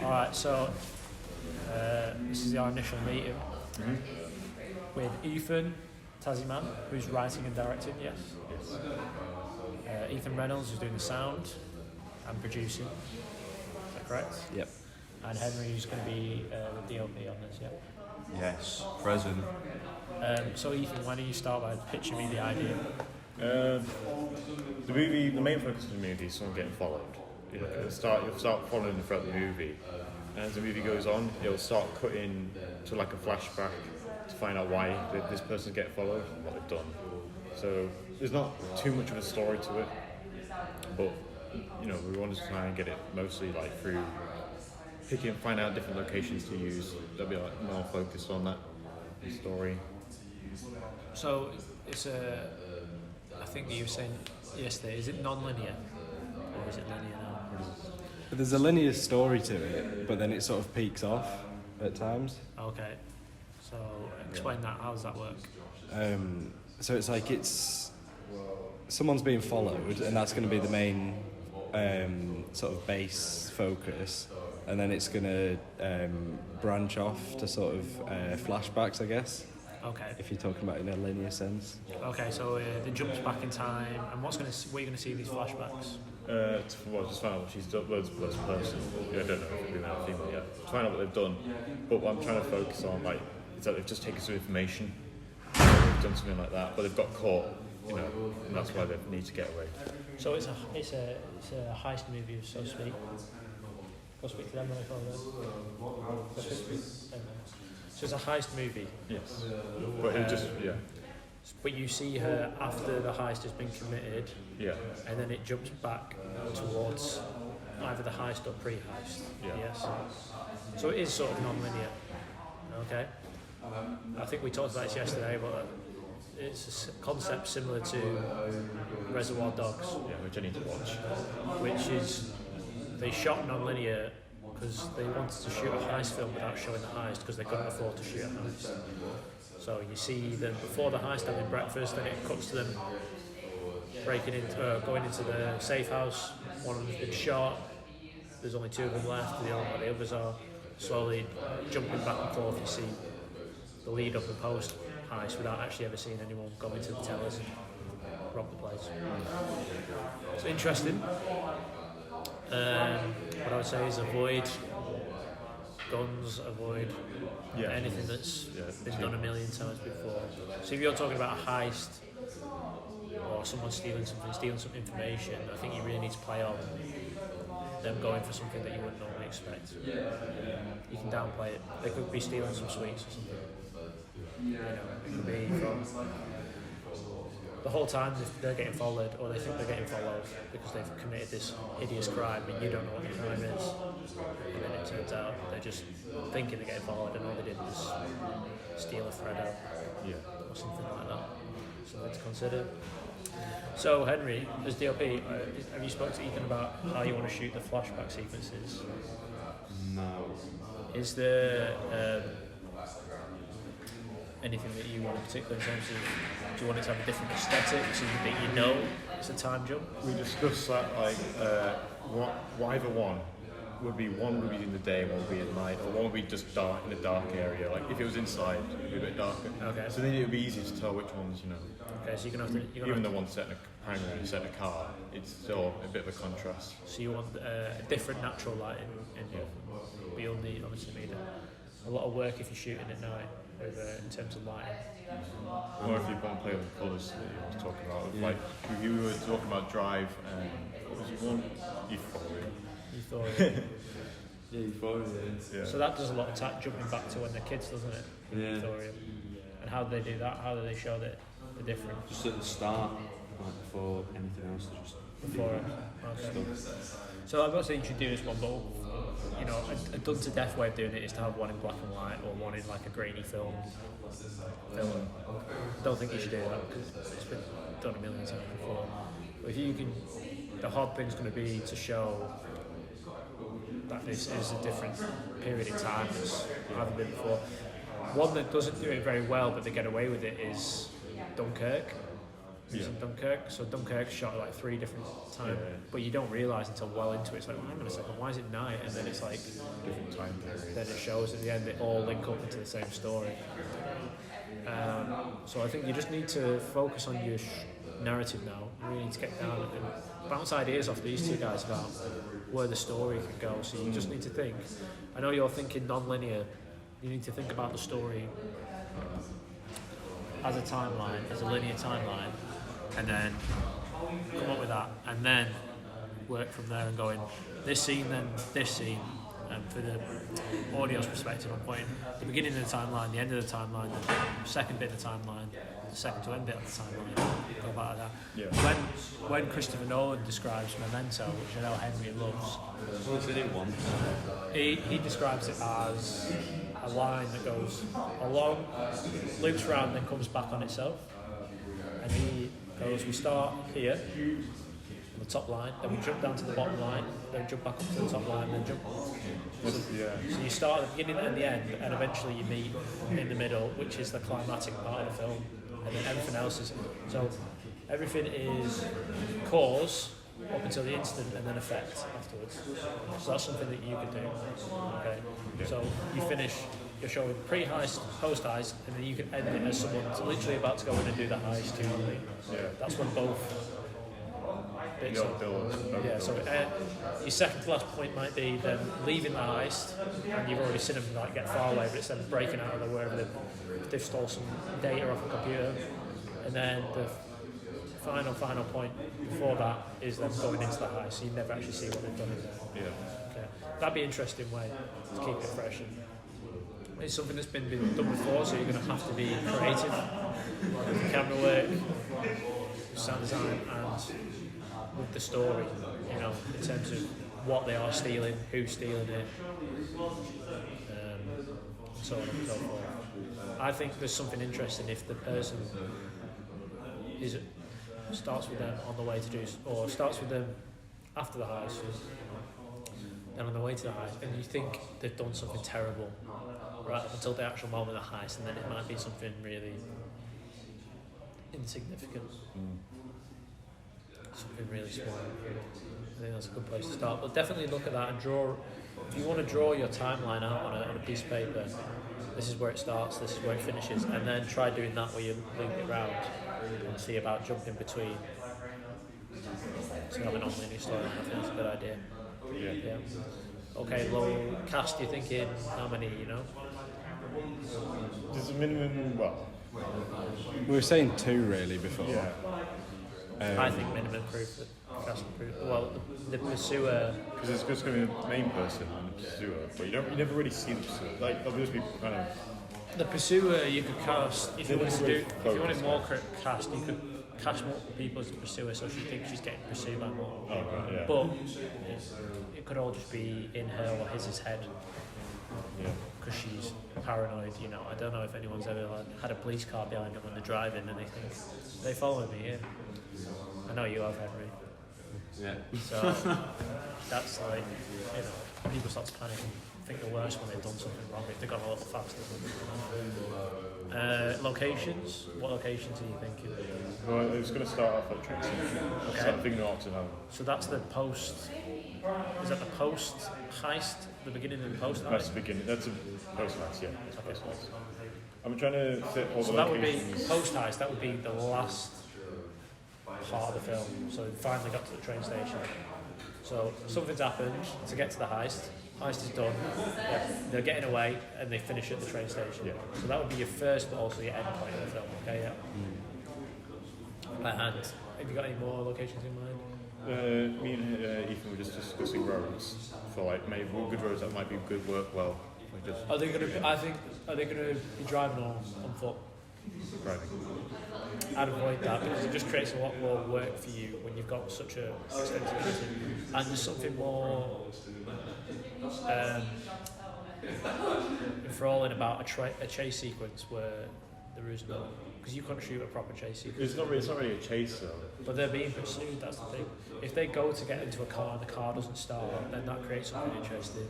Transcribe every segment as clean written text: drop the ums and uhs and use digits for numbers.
Alright, so this is our initial meeting with Ethan Taziman, who's writing and directing, yes? Ethan Reynolds, who's doing the sound and producing. Is that correct? Yep. And Henry, who's going to be the DOP on this, yeah? Yes, present. So Ethan, why don't you start by pitching me the idea? The movie, the main focus of the movie is someone getting followed. You'll start following them throughout the movie, and as the movie goes on, it'll start cutting to like a flashback to find out why this person's getting followed and what they've done. So there's not too much of a story to it, but we wanted to try and get it mostly like through find out different locations to use. That'll be like more focused on that story. So it's I think that you were saying yesterday, is it non-linear or is it linear now? But there's a linear story to it, but then it sort of peaks off at times. Okay, so explain that. How does that work? So it's like someone's being followed, and that's going to be the main sort of base focus, and then it's going to branch off to sort of flashbacks, I guess. Okay. If you're talking about it in a linear sense. Okay, so it jumps back in time, and what are you going to see in these flashbacks? Just find out what she's done as a person. I don't know if it's female or female yet. To find out what they've done, but what I'm trying to focus on is that they've just taken some information, they've done something like that, but they've got caught, and that's why they need to get away. So it's a heist movie, so to speak. Go speak to them when I call them. So it's a heist movie. Yes, but But you see her after the heist has been committed. Yeah. And then it jumps back towards either the heist or pre-heist. Yeah. Yes. So it is sort of non-linear. Okay. I think we talked about this yesterday, but it's a concept similar to Reservoir Dogs. Yeah, which I need to watch. Which is, they shot non-linear because they wanted to shoot a heist film without showing the heist because they couldn't afford to shoot a heist. So you see them before the heist having breakfast, then it cuts to them going into the safe house. One of them's been shot. There's only two of them left. They don't know where the others are. Slowly jumping back and forth, you see the lead up and post heist without actually ever seeing anyone go into the tellers and rob the place. It's interesting. What I would say is avoid guns, avoid anything that's been done a million times before. So if you're talking about a heist or someone stealing some information, I think you really need to play on them going for something that you wouldn't normally expect. You can downplay it. They could be stealing some sweets or something. It could be from the whole time they're getting followed, or they think they're getting followed because they've committed this hideous crime and you don't know what the crime is. And then it turns out they're just thinking they're getting followed and all they did was steal a thread out. Or something like that. Something to consider. So Henry, as DOP, have you spoken to Ethan about how you want to shoot the flashback sequences? No. Is there anything that you want in particular in terms of, do you want it to have a different aesthetic so you think it's a time jump? We discussed that either one would be in the day, one would be at night, or one would be just dark in a dark area. Like if it was inside, it would be a bit darker. Okay. So then it would be easy to tell which ones, Okay, so you're gonna have to. Even the one set in a hangar and set in a car, it's still a bit of a contrast. So you want a different natural lighting but you'll need obviously a lot of work if you're shooting at night in terms of lighting. Or if you want to play with the colours that you want to talk about. Like you were talking about Drive and what was your one? Euphoria. Euphoria. Yeah. So that does a lot of jumping back to when they're kids, doesn't it? Yeah. Euphoria. And how do they do that? How do they show the difference? Just at the start, before anything else, just before it. Okay. So I'm not saying you should do this one, but a done to death way of doing it is to have one in black and white or one in like a grainy film. I don't think you should do that because it's been done a million times before. But if you can, the hard thing's going to be to show that this is a different period in time that's hasn't been before. One that doesn't do it very well, but they get away with it, is Dunkirk. Yeah. in Dunkirk. So Dunkirk's shot at like 3 different times, Yeah. but you don't realise until well into it. It's like, well, hang on a second, why is it night? And then it's like, Different time periods. then it shows at the end they all link up into the same story. So I think you just need to focus on your narrative now. You really need to get down and bounce ideas off these 2 guys about where the story could go. So you just need to think. I know you're thinking non-linear. You need to think about the story as a timeline, as a linear timeline, and then come up with that, and then work from there and going this scene, then this scene. And for the audio's perspective, I'm pointing the beginning of the timeline, the end of the timeline, the second bit of the timeline, the second to end bit of the timeline. Go back like that. Yeah. When Christopher Nolan describes Memento, which I know Henry loves, What's the new one? he describes it as a line that goes along, loops around, then comes back on itself. And he goes, we start here on the top line, then we jump down to the bottom line, then jump back up to the top line, then jump. Yeah. So you start at the beginning and the end, and eventually you meet in the middle, which is the climatic part of the film, and then everything else is. So everything is cause up until the incident, and then effect afterwards. So that's something that you could do. Okay. So you finish. You're showing pre-heist, post-heist, and then you can end it as someone's literally about to go in and do the heist too. Yeah. That's when both bits Your are. build. Yeah, so your second to last point might be them leaving the heist, and you've already seen them like get far away, but it's them breaking out of the wherever they've stole some data off a computer, and then the final point before that is them going into the heist, so you never actually see what they've done in there. Yeah. Okay. That'd be an interesting way to keep it fresh. And it's something that's been done before, so you're going to have to be creative. Camera work, sound design, and with the story, you know, in terms of what they are stealing, who's stealing it, so on and so forth. I think there's something interesting if the person starts with them on the way to do, or starts with them after the heist, then on the way to the heist, and you think they've done something terrible right up until the actual moment of the heist, and then it might be something really insignificant. Something really small. I think that's a good place to start. But definitely look at that and draw. If you want to draw your timeline out on a piece of paper, this is where it starts, this is where it finishes, and then try doing that where you loop it round and see about jumping between. So have an non-linear story. I think that's a good idea. Yeah. Okay, low cast. You're thinking how many? You know. There's a minimum. Well. We were saying 2 really before. Yeah. I think minimum proof. Cast and proof. Well, the pursuer. Because it's just going to be the main person and the pursuer, but you never really see the pursuer. Like there'll just be kind of. The pursuer you could cast if you wanted to do. If you wanted more cast, you could cast multiple people as the pursuer, so she thinks she's getting pursued by more. Oh right, yeah. But it could all just be in her or his head Yeah. because she's paranoid. You know, I don't know if anyone's ever had a police car behind them when they're driving and they think they following me. Yeah, I know you have, Henry. Yeah. So that's like, you know, people start to panic and think the worst when they've done something wrong if they've gone a little faster. Locations? What locations are you thinking? Well, it was going to start off at Trixie. Okay. So I'm thinking of Octon. So that's the post. Is that the post heist? The beginning of the post heist? That's the beginning. That's a post-heist, yeah. It's a post-heist. I'm trying to fit all So the that would be locations. post heist. That would be the last part of the film. So they finally got to the train station. So something's happened to get to the heist. Heist is done. They're getting away, and they finish at the train station. Yeah. So that would be your first, but also your end point of the film. Okay, yeah. And have you got any more locations in mind? Me and Ethan were just discussing roads for like maybe good roads that might be good work well. Like just Are they going to? Are they going to be driving on foot? driving. I'd avoid that because it just creates a lot more work for you when you've got such a extensive vision. And there's something more enthralling about a chase sequence where there is no, because you couldn't shoot a proper chase sequence. It's not really a chase though. But they're being pursued. That's the thing. If they go to get into a car and the car doesn't start, then that creates something interesting.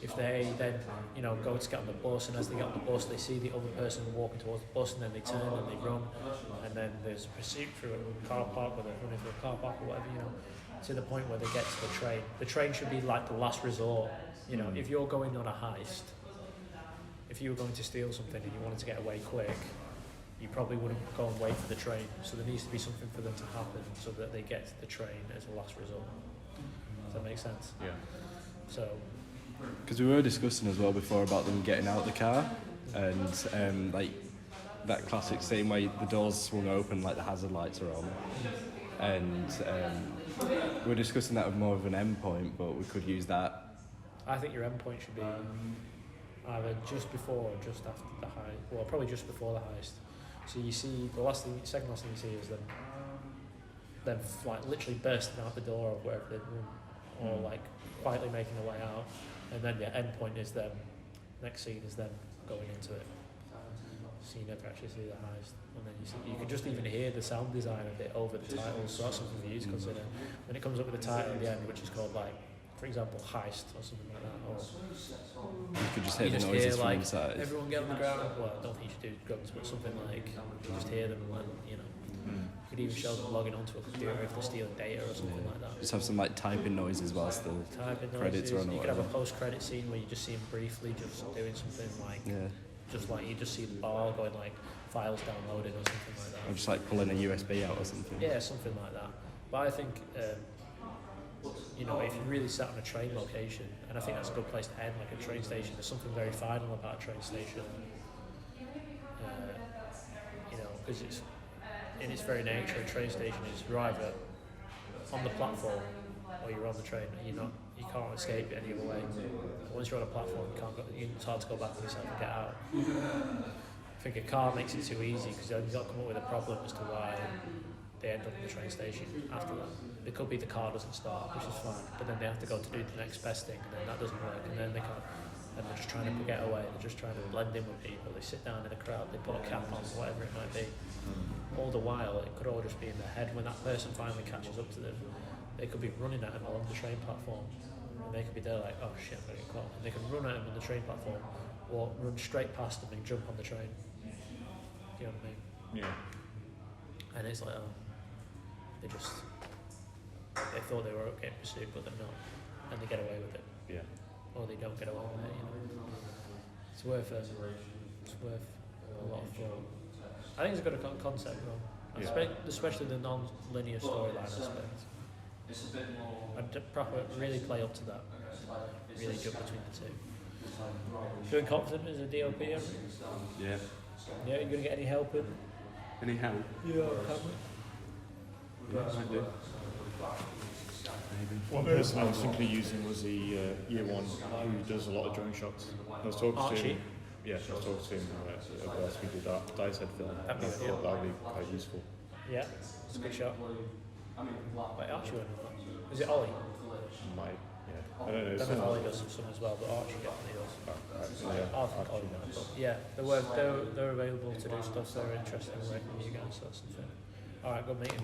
if they then, you know, go to get on the bus, and as they get on the bus, they see the other person walking towards the bus, and then they turn and they run, and then there's a pursuit through a car park, where they're running through a car park or whatever, you know, to the point where they get to the train. The train should be like the last resort. You know, if you're going on a heist, if you were going to steal something and you wanted to get away quick, you probably wouldn't go and wait for the train. So there needs to be something for them to happen so that they get to the train as a last resort. Does that make sense? Yeah. So, Because we were discussing as well before about them getting out of the car, and like that classic scene where the doors swung open, like the hazard lights are on, and we were discussing that with more of an endpoint, but we could use that. I think your endpoint should be either just before or just after the heist. Well, probably just before the heist. So you see second last thing you see is them like literally bursting out the door of wherever they've run, or like quietly making their way out, and then the end point is them. Next scene is them going into it. So you never actually see the heist, and then you can just even hear the sound design of it over the titles. So that's something for you to consider when it comes up with the title at the end, which is called like, for example, heist or something like that. Or You could just hear you the just noises hear from like inside. everyone get on the ground. Well, I don't think you should do guns, but something like you just hear them, and you know, you could even show them logging onto a computer if they're stealing data or something like that. Just have some like typing noises whilst the Typing credits noises. are on. You or could have a whatever. post-credit scene where you just see them briefly just doing something like, Yeah, just like you just see the bar going like files downloading or something like or that. just like pulling a USB out or something. Yeah, something like that. But I think, you know, if you really sat on a train location, and I think that's a good place to end, like a train station. There's something very final about a train station. You know, because it's in its very nature, a train station is you're either on the platform or you're on the train, and you can't escape it any other way. Once you're on a platform, it's hard to go back on yourself and get out. I think a car makes it too easy because you've got to come up with a problem as to why they end up in the train station after that. It could be the car doesn't start, which is fine, but then they have to go to do the next best thing, and then that doesn't work, and then they can't. And they're just trying to get away. They're just trying to blend in with people. They sit down in a crowd. They put a cap on, whatever it might be. All the while, it could all just be in their head. When that person finally catches up to them, they could be running at them along the train platform, and they could be there like, oh shit, I'm gonna get caught. And they can run at them on the train platform, or run straight past them and jump on the train. You know what I mean? Yeah. And it's like, oh, they thought they were getting pursued, but they're not, and they get away with it, Yeah. or they don't get away with it. You know, it's worth a lot of thought. I think it's a good concept, though. Yeah. Especially the non-linear storyline aspect. I'd really play up to that. Really jump between the two. Feeling confident as a DOP? Yeah. Yeah, you gonna get any help in? Any help? Yeah, help. Yeah, I do. Maybe. One person I was thinking of using was the year one who does a lot of drone shots. I was talking to Archie? him. Yeah, I was talking to him about us we did that Dice Head film. That'd be I good, thought that would be quite useful. Yeah, it's a good shot. Wait, Archie went. Is it Ollie? Might, yeah. I don't know. I don't know if some- Ollie does some as well, but Archie definitely does. yeah. I think Ollie does. But yeah, they're available to do stuff. So they're interested in working with you guys. So that's something. All right, good meeting.